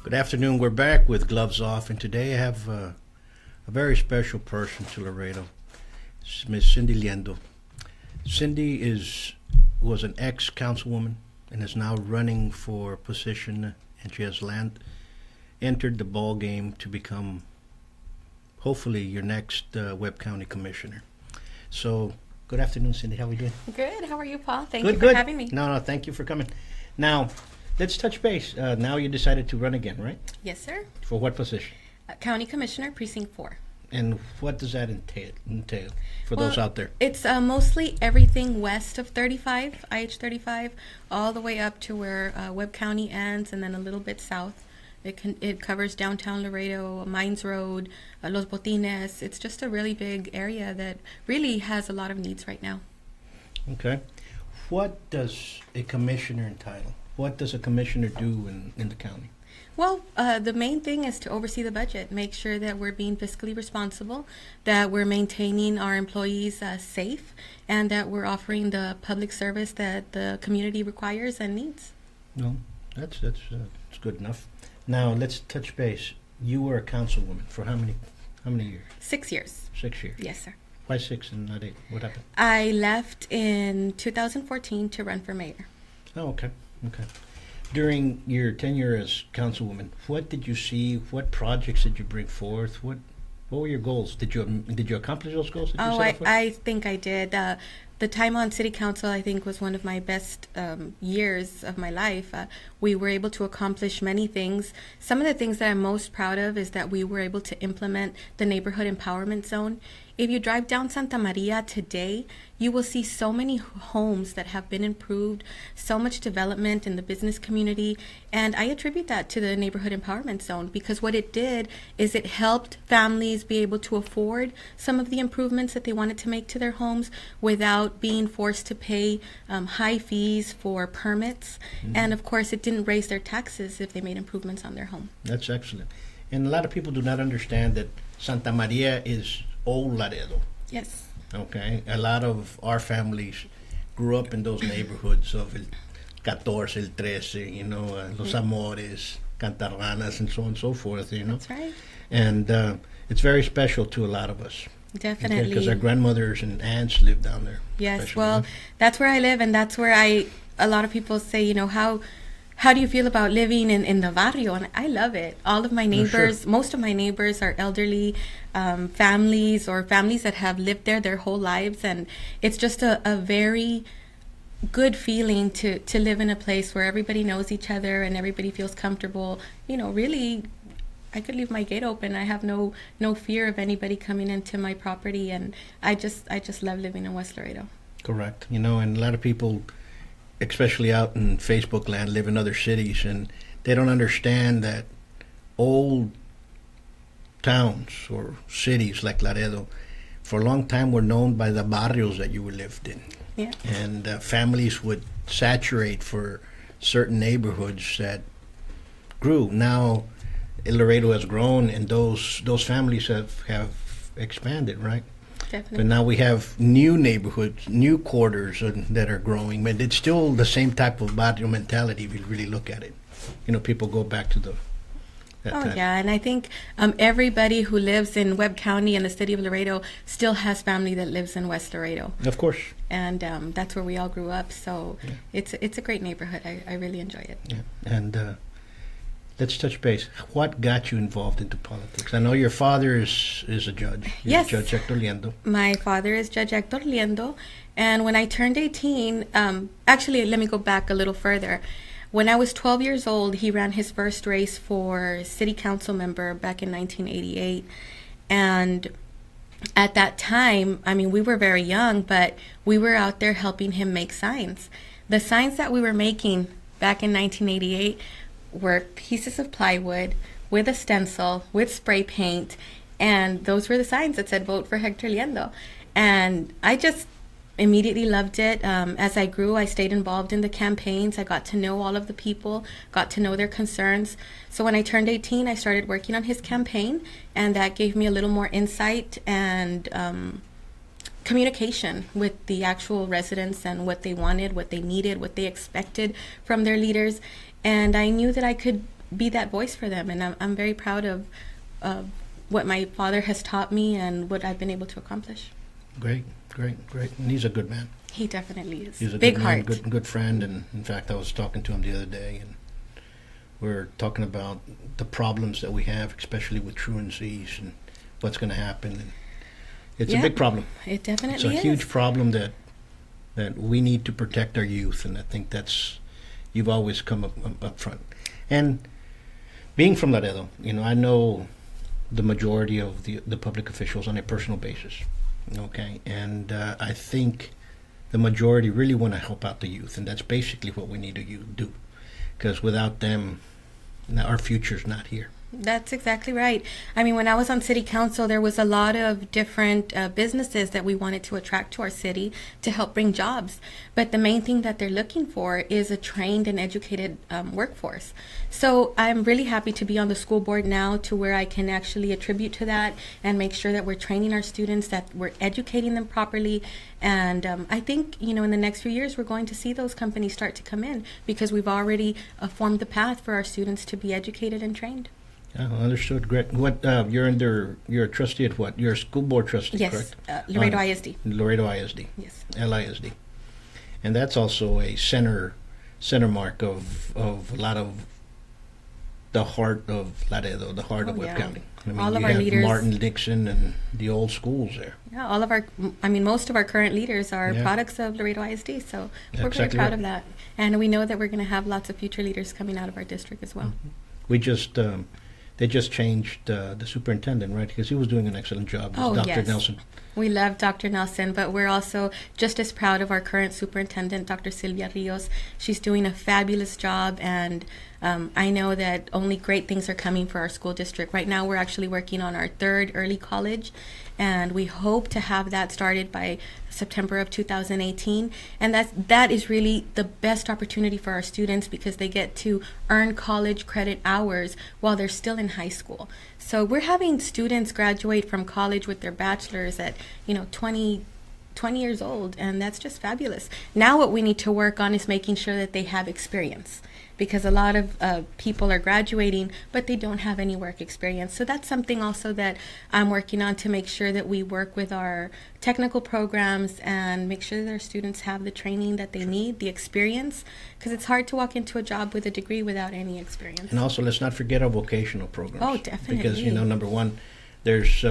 Good afternoon. We're back with gloves off, and today I have a very special person to Laredo, Miss Cindy Liendo. Cindy was an ex-councilwoman and is now running for a position, and she has entered the ball game to become, hopefully, your next Webb County Commissioner. So, good afternoon, Cindy. How are we doing? Good. How are you, Paul? Thank you for having me. No, thank you for coming. Now, let's touch base. Now you decided to run again, right? Yes, sir. For what position? County Commissioner, Precinct 4. And what does that entail for those out there? It's mostly everything west of 35, IH-35, all the way up to where Webb County ends, and then a little bit south. It covers downtown Laredo, Mines Road, Los Botines. It's just a really big area that really has a lot of needs right now. Okay. What does a commissioner entitle? What does a commissioner do in the county? Well, the main thing is to oversee the budget, make sure that we're being fiscally responsible, that we're maintaining our employees safe, and that we're offering the public service that the community requires and needs. No, that's good enough. Now let's touch base. You were a councilwoman for how many years? 6 years. 6 years. Yes, sir. Why 6 and not 8? What happened? I left in 2014 to run for mayor. Oh, okay. During your tenure as councilwoman, what did you see? What projects did you bring forth? What were your goals? Did you accomplish those goals? I think I did. The time on city council, I think, was one of my best years of my life. We were able to accomplish many things. Some of the things that I'm most proud of is that we were able to implement the neighborhood empowerment zone. If you drive down Santa Maria today, you will see so many homes that have been improved, so much development in the business community, and I attribute that to the neighborhood empowerment zone, because what it did is it helped families be able to afford some of the improvements that they wanted to make to their homes without being forced to pay high fees for permits. Mm-hmm. And of course, it didn't raise their taxes if they made improvements on their home. That's excellent. And a lot of people do not understand that Santa Maria is old Laredo. Yes. Okay. A lot of our families grew up in those neighborhoods of El 14, El 13, Los Amores, Cantarranas, and so on and so forth, That's right. And it's very special to a lot of us. Definitely. Because our grandmothers and aunts lived down there. Yes. Well, that's where I live, and that's where a lot of people say, how do you feel about living in the barrio? And I love it. All of my neighbors, Sure. Most of my neighbors are elderly families or families that have lived there their whole lives. And it's just a very good feeling to live in a place where everybody knows each other and everybody feels comfortable. Really, I could leave my gate open. I have no fear of anybody coming into my property. And I just love living in West Laredo. Correct. And a lot of people, especially out in Facebook land, live in other cities, and they don't understand that old towns or cities like Laredo for a long time were known by the barrios that you lived in. Yeah. And families would saturate for certain neighborhoods that grew. Now Laredo has grown, and those families have expanded, right? Definitely. But now we have new neighborhoods, new quarters that are growing, but it's still the same type of barrio mentality if you really look at it. People go back to that time. Yeah, and I think everybody who lives in Webb County and the city of Laredo still has family that lives in West Laredo. Of course. And that's where we all grew up, so yeah. It's a great neighborhood. I really enjoy it. Yeah, and let's touch base. What got you involved into politics? I know your father is a judge. Yes. Judge Hector Liendo. My father is Judge Hector Liendo. And when I turned 18, actually, let me go back a little further. When I was 12 years old, he ran his first race for city council member back in 1988. And at that time, we were very young, but we were out there helping him make signs. The signs that we were making back in 1988 were pieces of plywood with a stencil, with spray paint, and those were the signs that said, "Vote for Hector Liendo." And I just immediately loved it. As I grew, I stayed involved in the campaigns. I got to know all of the people, got to know their concerns. So when I turned 18, I started working on his campaign, and that gave me a little more insight and communication with the actual residents and what they wanted, what they needed, what they expected from their leaders. And I knew that I could be that voice for them. And I'm very proud of what my father has taught me and what I've been able to accomplish. Great. And he's a good man. He definitely is. He's a big good heart. man, good friend. And in fact, I was talking to him the other day, and we're talking about the problems that we have, especially with truancies and what's going to happen. And it's a big problem. It definitely is. It's a huge problem that we need to protect our youth, and I think you've always come up front. And being from Laredo, I know the majority of the public officials on a personal basis, okay? And I think the majority really want to help out the youth, and that's basically what we need to do, because without them, our future's not here. That's exactly right. I mean, when I was on city council, there was a lot of different businesses that we wanted to attract to our city to help bring jobs. But the main thing that they're looking for is a trained and educated workforce. So I'm really happy to be on the school board now, to where I can actually attribute to that and make sure that we're training our students, that we're educating them properly. And I think, in the next few years, we're going to see those companies start to come in, because we've already formed the path for our students to be educated and trained. Understood. Great. What you're a trustee at what? You're a school board trustee, yes, correct? Laredo ISD. Laredo ISD. Yes. LISD. And that's also a center mark of a lot of the heart of Laredo, the heart of Webb County. I mean, all of you our have leaders, Martin, Dixon, and the old schools there. Yeah, most of our current leaders are products of Laredo ISD, so we're very proud of that. And we know that we're going to have lots of future leaders coming out of our district as well. Mm-hmm. They just changed the superintendent, right? Because he was doing an excellent job. Dr. Yes. Nelson. We love Dr. Nelson, but we're also just as proud of our current superintendent, Dr. Silvia Rios. She's doing a fabulous job, and I know that only great things are coming for our school district. Right now, we're actually working on our 3rd early college, and we hope to have that started by September of 2018. And that is really the best opportunity for our students, because they get to earn college credit hours while they're still in high school. So we're having students graduate from college with their bachelor's at 20 years old, and that's just fabulous. Now what we need to work on is making sure that they have experience, because a lot of people are graduating, but they don't have any work experience. So that's something also that I'm working on, to make sure that we work with our technical programs and make sure that our students have the training that they need, the experience, because it's hard to walk into a job with a degree without any experience. And also, let's not forget our vocational programs. Oh, definitely. Because, number one, there's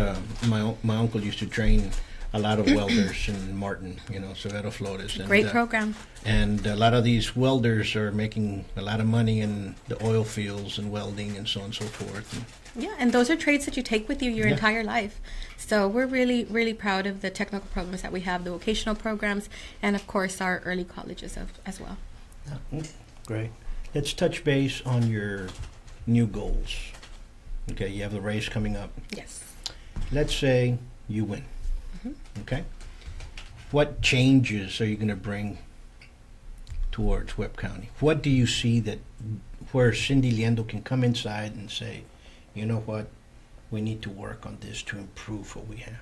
my uncle used to train a lot of welders in Martin, Severo Flores. And, great program. And a lot of these welders are making a lot of money in the oil fields and welding and so on and so forth. And those are trades that you take with you your entire life. So we're really, really proud of the technical programs that we have, the vocational programs, and of course our early colleges as well. Great. Let's touch base on your new goals. Okay, you have the race coming up. Yes. Let's say you win. Okay. What changes are you going to bring towards Webb County? What do you see where Cindy Liendo can come inside and say, you know what, we need to work on this to improve what we have?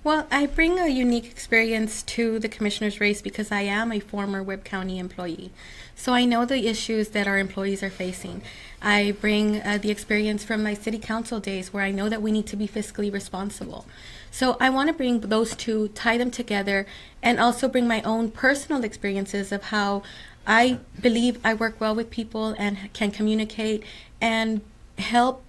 Well, I bring a unique experience to the commissioner's race because I am a former Webb County employee. So I know the issues that our employees are facing. I bring the experience from my city council days where I know that we need to be fiscally responsible. So I want to bring those two, tie them together, and also bring my own personal experiences of how I believe I work well with people and can communicate and help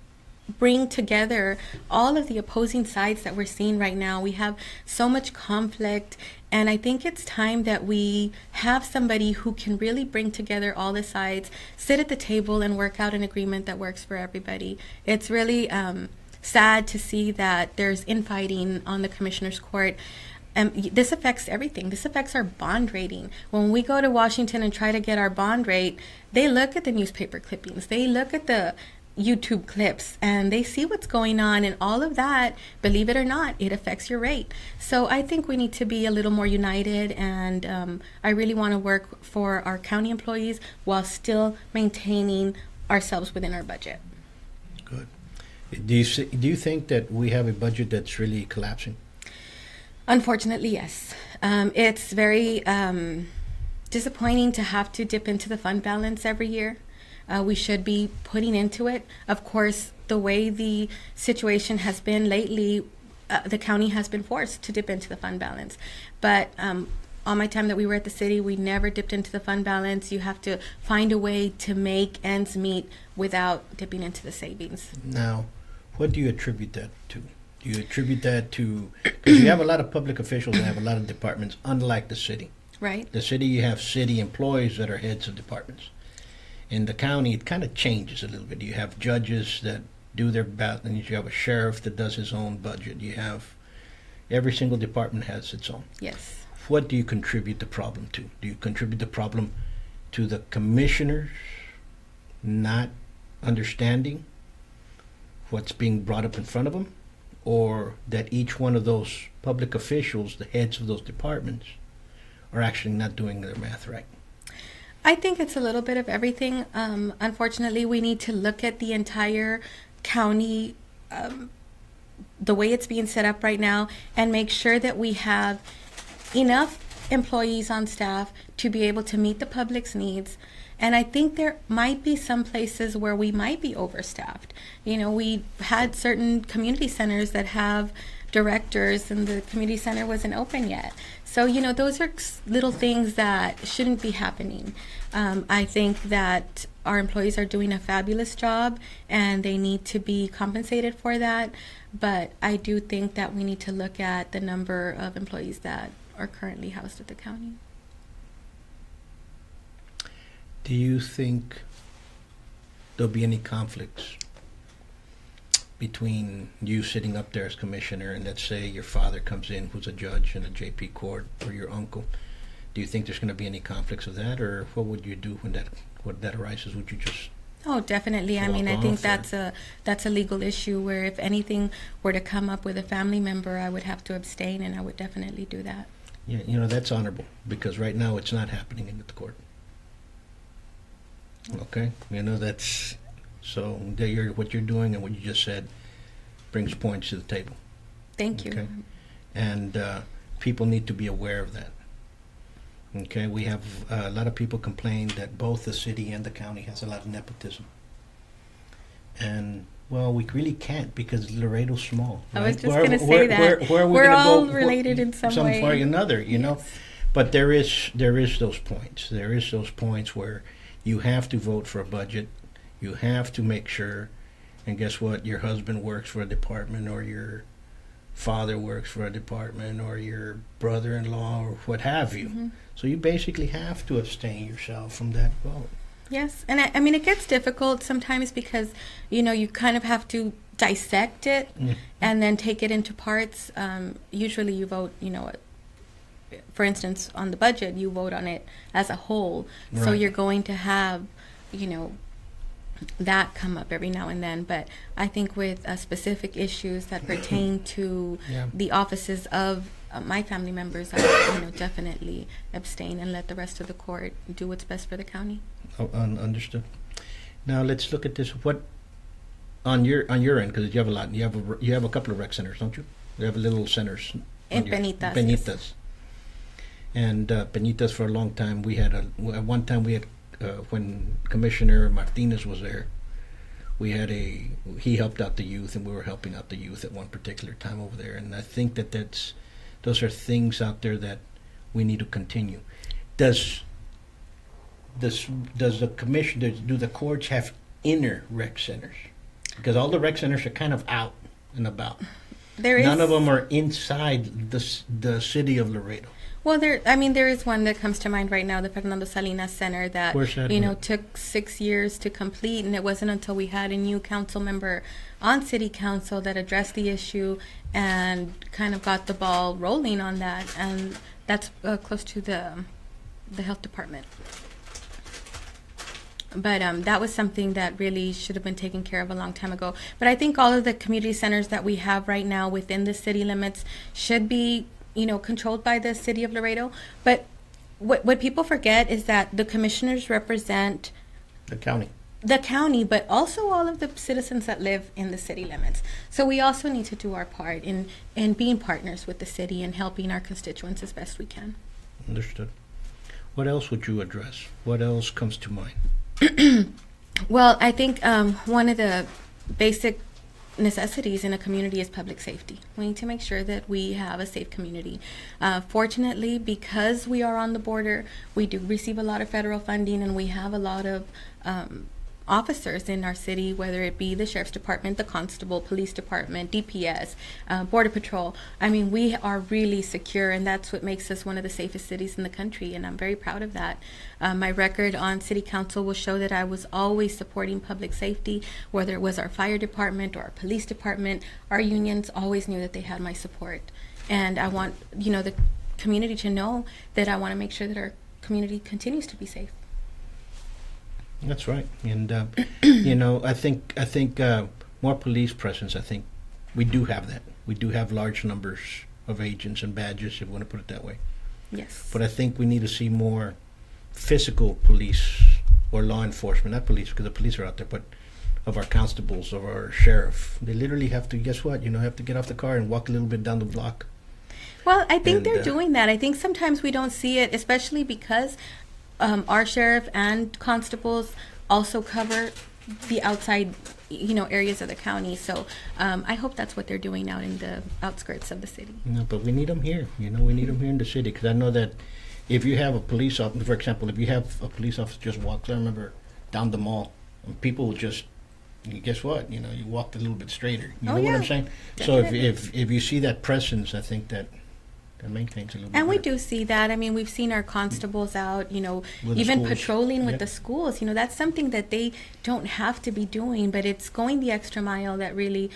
bring together all of the opposing sides that we're seeing right now. We have so much conflict, and I think it's time that we have somebody who can really bring together all the sides, sit at the table and work out an agreement that works for everybody. It's really sad to see that there's infighting on the commissioner's court. This affects everything. This affects our bond rating. When we go to Washington and try to get our bond rate, they look at the newspaper clippings, they look at the YouTube clips, and they see what's going on, and all of that, believe it or not, it affects your rate. So I think we need to be a little more united, and I really want to work for our county employees while still maintaining ourselves within our budget. Good. Do you think that we have a budget that's really collapsing? Unfortunately, yes. It's very disappointing to have to dip into the fund balance every year. we should be putting into it. Of course, the way the situation has been lately, the county has been forced to dip into the fund balance. But all my time that we were at the city, we never dipped into the fund balance. You have to find a way to make ends meet without dipping into the savings. Now, what do you attribute that to? Do you attribute that to, because you have a lot of public officials and have a lot of departments, unlike the city. Right. The city, you have city employees that are heads of departments. In the county, it kind of changes a little bit. You have judges that do their best, and you have a sheriff that does his own budget. You have, every single department has its own. Yes. What do you contribute the problem to? Do you contribute the problem to the commissioners not understanding what's being brought up in front of them? Or that each one of those public officials, the heads of those departments, are actually not doing their math right? I think it's a little bit of everything. Unfortunately, we need to look at the entire county, the way it's being set up right now, and make sure that we have enough employees on staff to be able to meet the public's needs. And I think there might be some places where we might be overstaffed. You know, we had certain community centers that have directors, and the community center wasn't open yet. So, you know, those are little things that shouldn't be happening. I think that our employees are doing a fabulous job, and they need to be compensated for that. But I do think that we need to look at the number of employees that are currently housed at the county. Do you think there'll be any conflicts between you sitting up there as commissioner and, let's say, your father comes in who's a judge in a JP court, or your uncle? Do you think there's going to be any conflicts of that, or what would you do when that arises? Would you just... Oh, definitely. I mean, I think that's a legal issue where if anything were to come up with a family member, I would have to abstain, and I would definitely do that. Yeah, you know, that's honorable, because right now it's not happening in the court. Okay, you know, that's, so what you're doing and what you just said brings points to the table. Thank you. Okay? And people need to be aware of that. Okay, we have a lot of people complain that both the city and the county has a lot of nepotism. And, well, we really can't, because Laredo's small. I right? was just going to say that. Where are we We're gonna all go? related in some way. Some way or another, you know. Yes. But there is those points. There is those points where you have to vote for a budget. You have to make sure, and guess what? Your husband works for a department, or your father works for a department, or your brother-in-law, or what have you. Mm-hmm. So you basically have to abstain yourself from that vote. Yes, and I mean, it gets difficult sometimes because, you know, you kind of have to dissect it and then take it into parts. Usually you vote, you know, for instance, on the budget, you vote on it as a whole. Right. So you're going to have, you know, that come up every now and then. But I think with specific issues that pertain to the offices of my family members, I would, you know, definitely abstain and let the rest of the court do what's best for the county. Oh, understood. Now let's look at this. What on your end? Because you have a lot. You have a couple of rec centers, don't you? You have little centers In Penitas. Penitas. Yes. And Penitas, for a long time, we had at one time we had when Commissioner Martinez was there, he helped out the youth, and we were helping out the youth at one particular time over there. And I think those are things out there that we need to continue. Does the commission, do the courts have inner rec centers? Because all the rec centers are kind of out and about. None of them are inside the city of Laredo. Well, there is one that comes to mind right now, the Fernando Salinas Center, that, you know, took 6 years to complete, and it wasn't until we had a new council member on city council that addressed the issue and kind of got the ball rolling on that, and that's close to the health department. But that was something that really should have been taken care of a long time ago. But I think all of the community centers that we have right now within the city limits should be, you know, controlled by the city of Laredo. But what people forget is that the commissioners represent the county, but also all of the citizens that live in the city limits. So we also need to do our part in being partners with the city and helping our constituents as best we can. Understood. What else would you address? What else comes to mind? Well, I think one of the basic necessities in a community is public safety. We need to make sure that we have a safe community. Fortunately, because we are on the border, we do receive a lot of federal funding, and we have a lot of officers in our city, whether it be the sheriff's department, the constable, police department, DPS, border patrol. I mean, we are really secure, and that's what makes us one of the safest cities in the country, and I'm very proud of that. My record on city council will show that I was always supporting public safety, whether it was our fire department or our police department. Our unions always knew that they had my support, and I want, you know, the community to know that I want to make sure that our community continues to be safe. That's right, and you know, I think more police presence. I think we do have that. We do have large numbers of agents and badges, if you want to put it that way. Yes. But I think we need to see more physical police or law enforcement, not police because the police are out there, but of our constables, of our sheriff. They literally have to, guess what? You know, have to get off the car and walk a little bit down the block. Well, I think they're doing that. I think sometimes we don't see it, especially because our sheriff and constables also cover the outside, you know, areas of the county. So I hope that's what they're doing out in the outskirts of the city. No, but we need them here. You know, we need them here in the city, because I know that if you have a police officer, for example, if you have a police officer just walks, I remember down the mall, and people just, guess what? You know, you walked a little bit straighter. You know what I'm saying? Definitely. So if you see that presence, I think that maintains a little bit. And we better. do see that. I mean, we've seen our constables out, you know, With the even schools. patrolling with Yep. the schools. You know, that's something that they don't have to be doing, but it's going the extra mile that really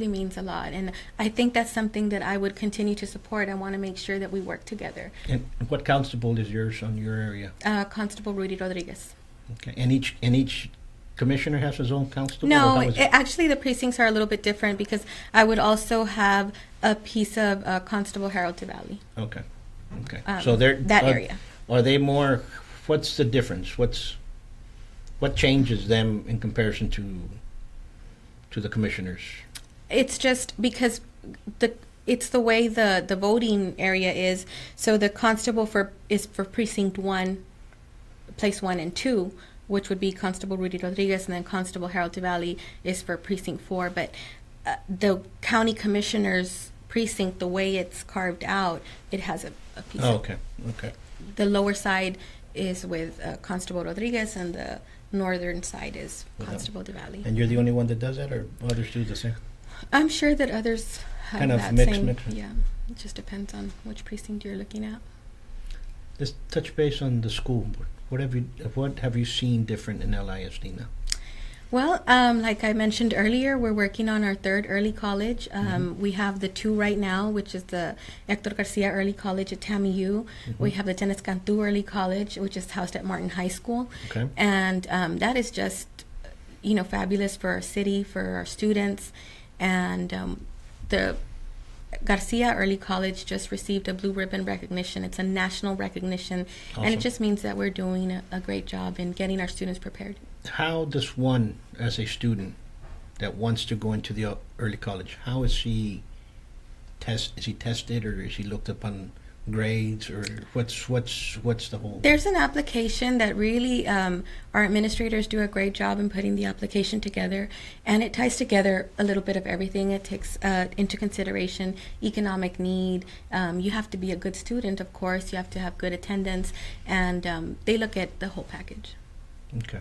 means a lot. And I think that's something that I would continue to support. I want to make sure that we work together. And what constable is yours on your area? Constable Rudy Rodriguez. Okay, and each commissioner has his own constable? No, Or how is it? actually the precincts are a little bit different because I would also have a piece of Constable Harold Valley. Okay. So they're that area. Are they more? What's the difference? What changes them in comparison to the commissioners? It's just because it's the way the voting area is. So the constable is for precinct 1, place 1 and 2, which would be Constable Rudy Rodriguez, and then Constable Harold Valley is for precinct 4. But the county commissioner's precinct, the way it's carved out, it has a piece. Oh, of, okay. The lower side is with Constable Rodriguez, and the northern side is Constable Valley. And you're the only one that does that, or others do the same? I'm sure that others have Kind of that mixed, same. mixed. Yeah, it just depends on which precinct you're looking at. Let's touch base on the school board. What have you seen different in LISD now? Well, like I mentioned earlier, we're working on our 3rd early college. We have the 2 right now, which is the Hector Garcia Early College at TAMIU. We have the Dennis Cantu Early College, which is housed at Martin High School. Okay. And that is just, you know, fabulous for our city, for our students. And the Garcia Early College just received a blue ribbon recognition. It's a national recognition. Awesome. And it just means that we're doing a great job in getting our students prepared. How does one, as a student that wants to go into the early college, how is he tested, or is he looked upon grades, or what's the whole? There's an application that really our administrators do a great job in putting the application together, and it ties together a little bit of everything. It takes into consideration economic need. You have to be a good student, of course. You have to have good attendance, and they look at the whole package. Okay.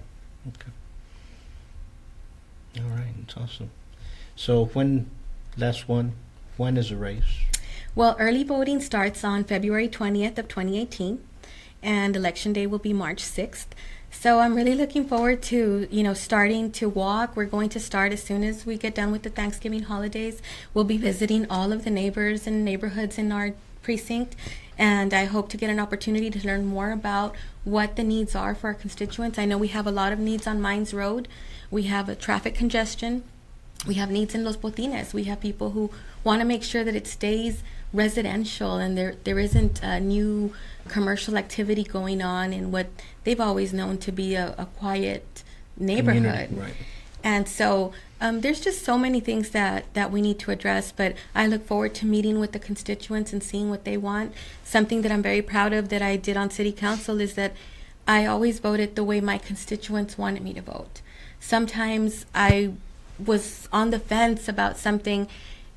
All right, that's awesome. So when is the race? Well, early voting starts on February 20th of 2018, and election day will be March 6th. So I'm really looking forward to, you know, starting to walk. We're going to start as soon as we get done with the Thanksgiving holidays. We'll be visiting all of the neighbors and neighborhoods in our precinct, and I hope to get an opportunity to learn more about what the needs are for our constituents. I know we have a lot of needs on Mines Road. We have a traffic congestion. We have needs in Los Botines. We have people who want to make sure that it stays residential and there isn't a new commercial activity going on in what they've always known to be a quiet neighborhood. Community, right. And so there's just so many things that we need to address, but I look forward to meeting with the constituents and seeing what they want. Something that I'm very proud of that I did on city council is that I always voted the way my constituents wanted me to vote. Sometimes I was on the fence about something,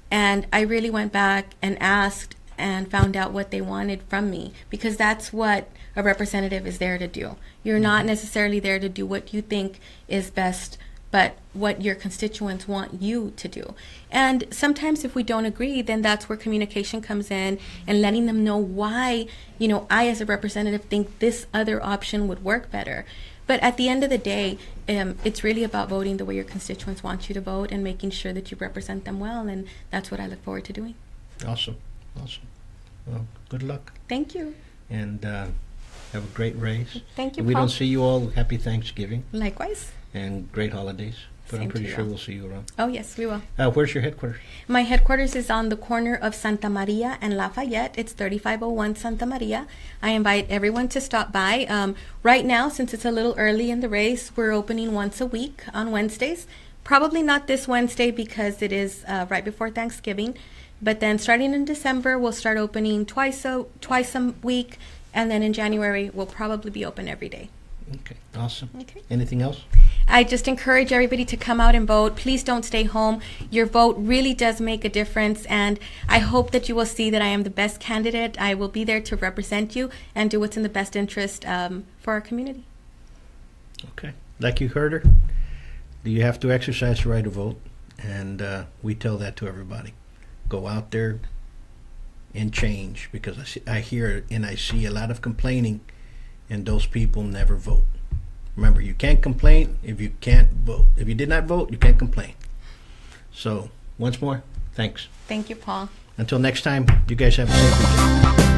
and I really went back and asked and found out what they wanted from me, because that's what a representative is there to do. You're not necessarily there to do what you think is best, but what your constituents want you to do. And sometimes if we don't agree, then that's where communication comes in, and letting them know why, I as a representative think this other option would work better. But at the end of the day, it's really about voting the way your constituents want you to vote and making sure that you represent them well, and that's what I look forward to doing. Awesome. Well, good luck. Thank you. And have a great race. Thank you, If we Paul. don't see you all, happy Thanksgiving Likewise. and great holidays. But I'm Same to pretty you sure all. we'll see you around. Oh, yes, we will. Where's your headquarters? My headquarters is on the corner of Santa Maria and Lafayette. It's 3501 Santa Maria. I invite everyone to stop by. Right now, since it's a little early in the race, we're opening once a week on Wednesdays. Probably not this Wednesday because it is right before Thanksgiving. But then starting in December, we'll start opening twice a week. And then in January, we'll probably be open every day. Okay, awesome. Okay. Anything else? I just encourage everybody to come out and vote. Please don't stay home. Your vote really does make a difference, and I hope that you will see that I am the best candidate. I will be there to represent you and do what's in the best interest for our community. Okay. Like you heard her, you have to exercise the right to vote, and we tell that to everybody. Go out there and change, because I hear and I see a lot of complaining, and those people never vote. Remember, you can't complain if you can't vote. If you did not vote, you can't complain. So, once more, thanks. Thank you, Paul. Until next time, you guys have a safe weekend.